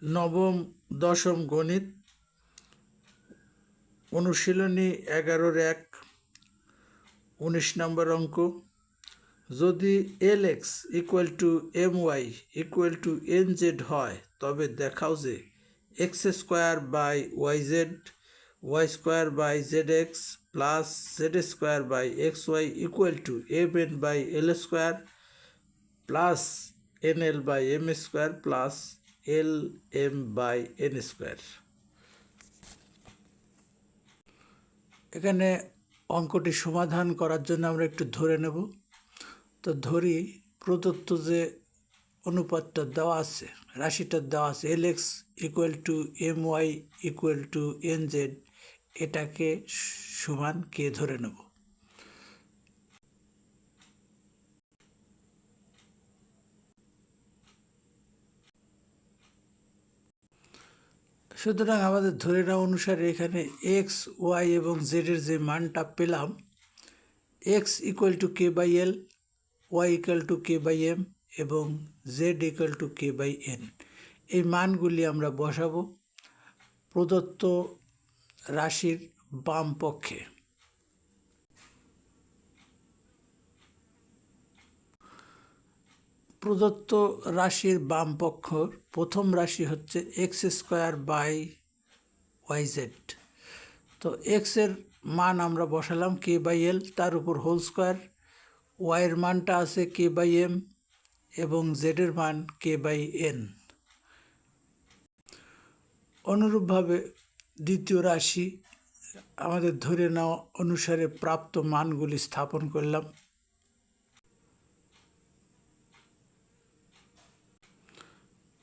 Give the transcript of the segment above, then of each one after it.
নবম দশম গণিত অনুশীলনী 11-1 19 নম্বর অঙ্ক। যদি LX = MY = NZ হয় তবে দেখাও যে x² by YZ y² by ZX plus Z² by XY = MN by L² plus NL by M² plus LM by N²। এখানে অঙ্কটি সমাধান করার জন্য আমরা একটু ধরে নেব। তো ধরি প্রদত্ত যে অনুপাতটা দেওয়া আছে, রাশিটা দেওয়া আছে LX = MY = NZ, এটাকে সমান কে ধরে নেব। সুতরাং আমাদের ধরে নেওয়া অনুসারে এখানে X, Y এবং Z এর যে মানটা পেলাম, X = K/L, Y = K/M এবং Z = K/N, এই মানগুলি আমরা বসাবো প্রদত্ত রাশির বাম পক্ষে। প্রদত্ত রাশির বাম পক্ষ প্রথম রাশি হচ্ছে x² বাই YZ। তো x এর মান আমরা বসালাম K/L, তার উপর হোল স্কোয়ার, y এর মানটা আছে K/M এবং z এর মান K/N। অনুরূপভাবে দ্বিতীয় রাশি আমাদের ধরে নেওয়া অনুসারে প্রাপ্ত মানগুলি স্থাপন করলাম।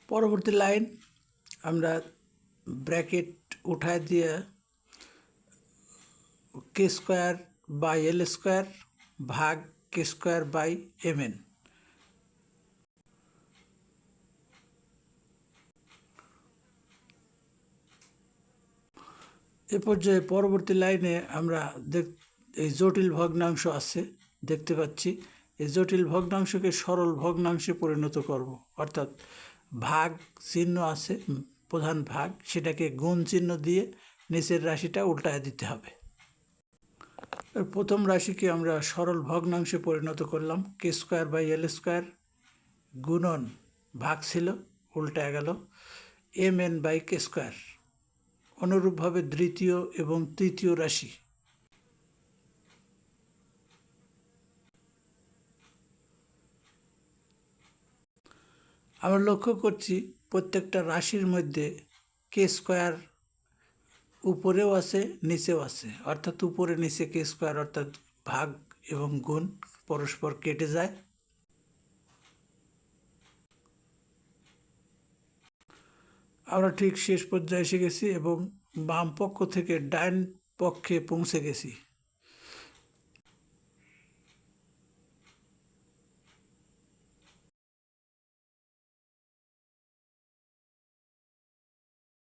পরবর্তী লাইন আমরা ব্র্যাকেট উঠায় দিয়ে K² বাই L² ভাগ K² বাই MN। এ পর্যায়ে পরবর্তী লাইনে আমরা এই জটিল ভগ্নাংশ আছে দেখতে পাচ্ছি, এই জটিল ভগ্নাংশকে সরল ভগ্নাংশে পরিণত করব, অর্থাৎ ভাগ চিহ্ন আছে প্রধান ভাগ, সেটাকে গুণ চিহ্ন দিয়ে নিচের রাশিটা উল্টায় দিতে হবে। প্রথম রাশিকে আমরা সরল ভগ্নাংশে পরিণত করলাম, K² বাই L² গুণন ভাগ ছিল উল্টায় গেল MN বাই K²। অনুরূপভাবে দ্বিতীয় এবং তৃতীয় রাশি আমরা লক্ষ্য করছি প্রত্যেকটা রাশির মধ্যে K² উপরেও আছে নিচেও আছে, অর্থাৎ উপরে নিচে K², অর্থাৎ ভাগ এবং গুণ পরস্পর কেটে যায়। আমরা ঠিক শেষ পর্যায়ে এসে গেছি এবং বাম পক্ষ থেকে ডান পক্ষে পৌঁছে গেছি।